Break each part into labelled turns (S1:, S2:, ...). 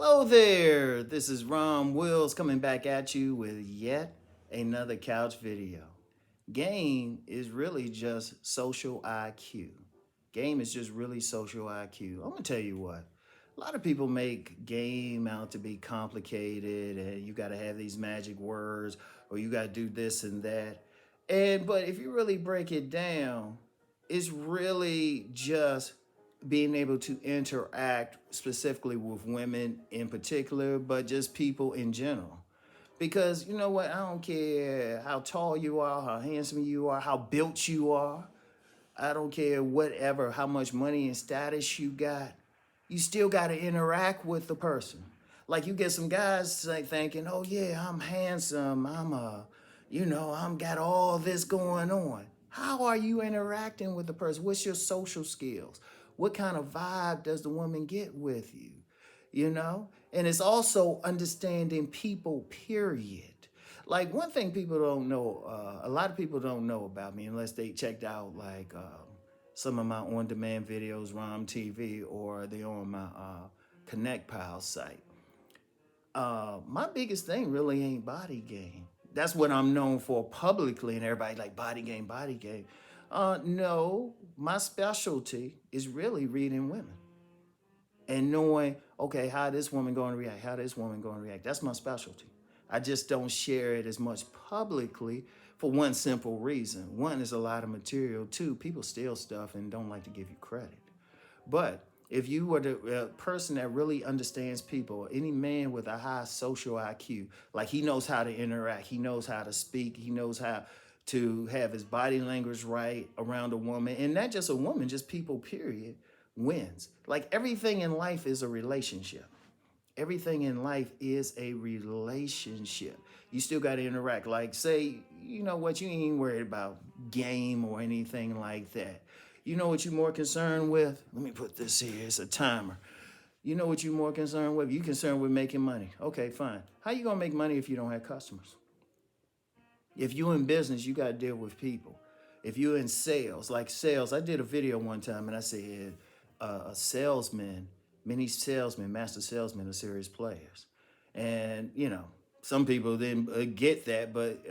S1: Hello there, this is Rom Wills coming back at you with yet another couch video. Game is really just social IQ. Game is just really social IQ. I'm gonna tell you what, a lot of people make game out to be complicated and you gotta have these magic words or you gotta do this and that. But if you really break it down, it's really just being able to interact specifically with women in particular, but just people in general. Because you know what? I don't care how tall you are, how handsome you are, how built you are. I don't care whatever, how much money and status you got. You still got to interact with the person. Like you get some guys like thinking, "Oh yeah, I'm handsome. I'm got all this going on." How are you interacting with the person? What's your social skills? What kind of vibe does the woman get with you? And it's also understanding people, period. Like one thing people don't know, a lot of people don't know about me unless they checked out like some of my on-demand videos, Rom TV, or they on my Connect Pal site. My biggest thing really ain't body game. That's what I'm known for publicly, and everybody like body game, body game. No, my specialty is really reading women and knowing, okay, how this woman going to react, how this woman going to react. That's my specialty. I just don't share it as much publicly for one simple reason. One is a lot of material. Two, people steal stuff and don't like to give you credit. But if you were the person that really understands people, any man with a high social IQ, like he knows how to interact, he knows how to speak, he knows how to have his body language right around a woman, and not just a woman, just people, period, wins. Like everything in life is a relationship. Everything in life is a relationship. You still got to interact. Like, say, you know what, you ain't worried about game or anything like that. You know what you're more concerned with? Let me put this here. It's a timer. You know what you're more concerned with? You're concerned with making money. Okay, fine. How you gonna make money if you don't have customers? If you're in business, you gotta deal with people. If you're in sales, like sales, I did a video one time and I said a salesman, many salesmen, master salesmen are serious players. And some people didn't get that, but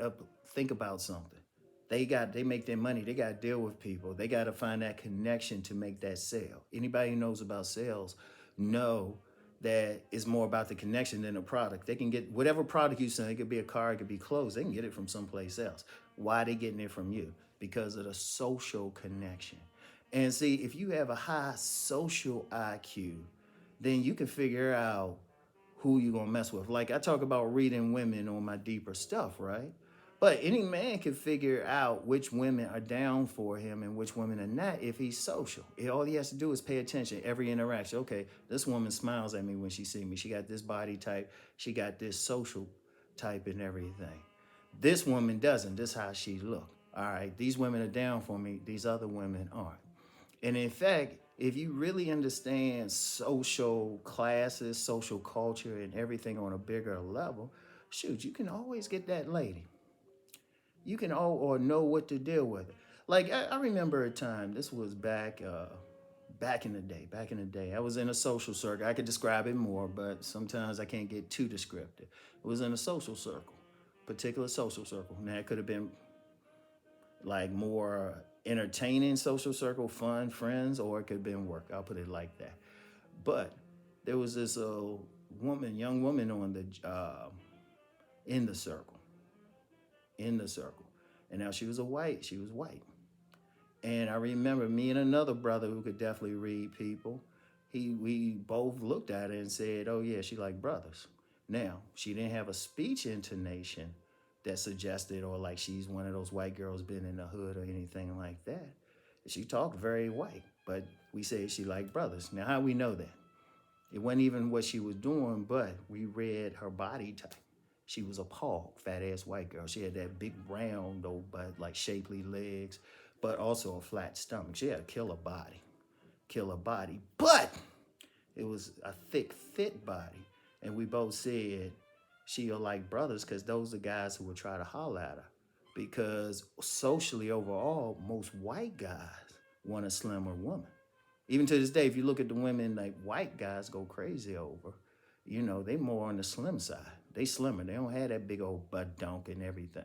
S1: think about something. They make their money. They got to deal with people. They got to find that connection to make that sale. Anybody who knows about sales know that it's more about the connection than the product. They can get whatever product you sell. It could be a car, it could be clothes. They can get it from someplace else. Why are they getting it from you? Because of the social connection. And see, if you have a high social IQ, then you can figure out who you're gonna mess with. Like I talk about reading women on my deeper stuff, right? But any man can figure out which women are down for him and which women are not if he's social. All he has to do is pay attention every interaction. Okay, this woman smiles at me when she sees me. She got this body type. She got this social type and everything. This woman doesn't. This is how she look. All right, these women are down for me. These other women aren't. And in fact, if you really understand social classes, social culture, and everything on a bigger level, shoot, you can always get that lady. You can or know what to deal with. Like I remember a time. This was back in the day. Back in the day, I was in a social circle. I could describe it more, but sometimes I can't get too descriptive. It was in a social circle, particular social circle. Now it could have been like more entertaining social circle, fun, friends, or it could have been work. I'll put it like that. But there was this young woman on the in the circle, and now she was white. And I remember me and another brother who could definitely read people. We both looked at it and said, "Oh yeah, she like brothers." Now she didn't have a speech intonation that suggested or like she's one of those white girls been in the hood or anything like that. She talked very white, but we said she liked brothers. Now how we know that? It wasn't even what she was doing, but we read her body type. She was a pog, fat ass white girl. She had that big round though, but like shapely legs, but also a flat stomach. She had a killer body, but it was a thick, fit body. And we both said she'll like brothers because those are guys who would try to holler at her. Because socially overall, most white guys want a slimmer woman. Even to this day, if you look at the women like white guys go crazy over, You know, they more on the slim side. They slimmer. They don't have that big old butt dunk and everything.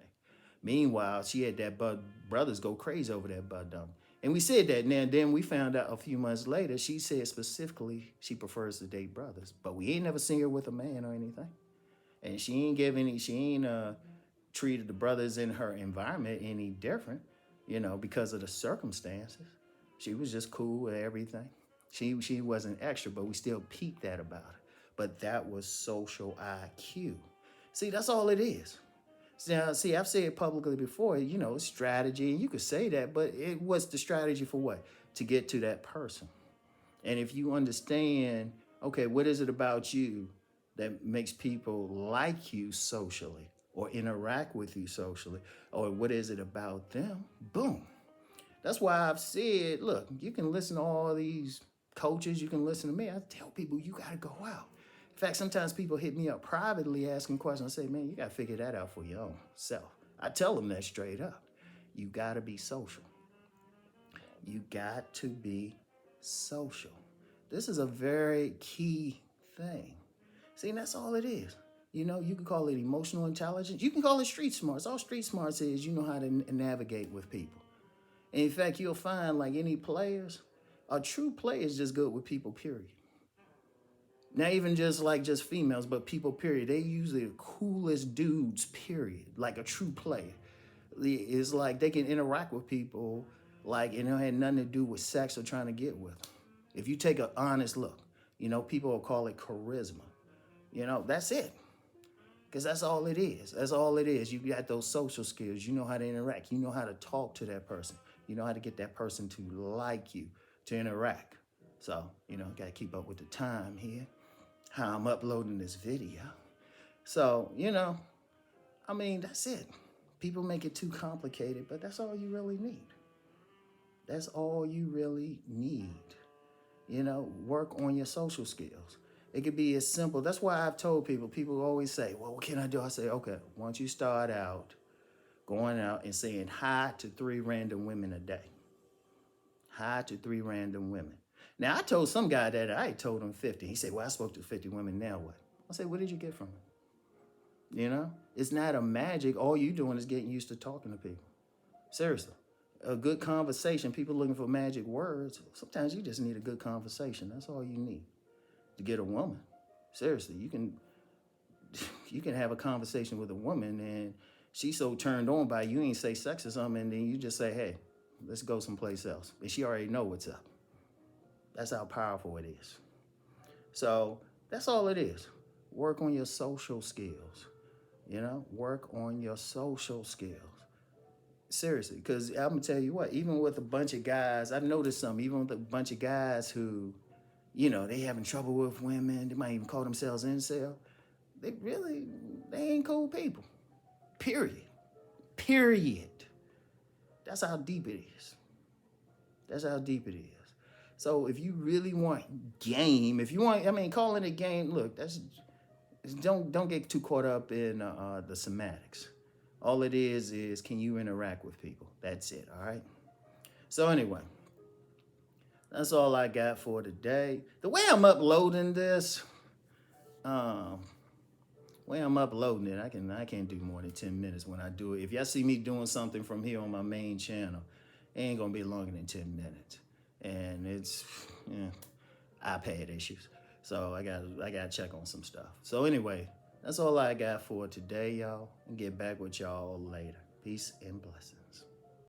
S1: Meanwhile, she had that brothers go crazy over that butt dunk. And we said that. Now, then we found out a few months later, she said specifically she prefers to date brothers. But we ain't never seen her with a man or anything. And she ain't treated the brothers in her environment any different, you know, because of the circumstances. She was just cool with everything. She wasn't extra, but we still peeped that about her. But that was social IQ. See, that's all it is. Now, see, I've said publicly before, you know, strategy, and you could say that, but it was the strategy for what? To get to that person. And if you understand, okay, what is it about you that makes people like you socially or interact with you socially, or what is it about them? Boom. That's why I've said, look, you can listen to all these coaches, you can listen to me. I tell people, you got to go out. In fact, sometimes people hit me up privately asking questions. I say, man, you got to figure that out for your own self. I tell them that straight up. You got to be social. You got to be social. This is a very key thing. See, and that's all it is. You know, you can call it emotional intelligence. You can call it street smarts. All street smarts is you know how to navigate with people. And in fact, you'll find like any players, a true player is just good with people, period. Not even just females, but people, period. They usually the coolest dudes, period. Like a true player. It's like they can interact with people like, and it had nothing to do with sex or trying to get with them. If you take an honest look, you know, people will call it charisma. You know, that's it. Because that's all it is. That's all it is. You got those social skills. You know how to interact. You know how to talk to that person. You know how to get that person to like you, to interact. So, you know, got to keep up with the time here, how I'm uploading this video. So, you know, I mean, that's it. People make it too complicated, but that's all you really need. That's all you really need. You know, work on your social skills. It could be as simple. That's why I've told people always say, well, what can I do? I say, okay, once you start out, going out and saying hi to 3 random women a day. Hi to 3 random women. Now, I told some guy that I told him 50. He said, well, I spoke to 50 women, now what? I said, what did you get from it? You know, it's not a magic. All you doing is getting used to talking to people. Seriously. A good conversation, people looking for magic words. Sometimes you just need a good conversation. That's all you need to get a woman. Seriously, you can have a conversation with a woman and she's so turned on by you ain't say sex or something, and then you just say, hey, let's go someplace else. And she already know what's up. That's how powerful it is. So that's all it is. Work on your social skills. You know, work on your social skills. Seriously, because I'm going to tell you what, even with a bunch of guys, I've noticed something, even with a bunch of guys who, you know, they having trouble with women, they might even call themselves incel, they ain't cool people. Period. Period. That's how deep it is. That's how deep it is. So if you really want game, if you want, I mean, calling it game, look, don't get too caught up in the semantics. All it is can you interact with people? That's it, all right? So anyway, that's all I got for today. The way I'm uploading this, I can't do more than 10 minutes when I do it. If y'all see me doing something from here on my main channel, it ain't gonna be longer than 10 minutes. And it's iPad issues. So I gotta check on some stuff. So anyway, that's all I got for today, y'all. And get back with y'all later. Peace and blessings.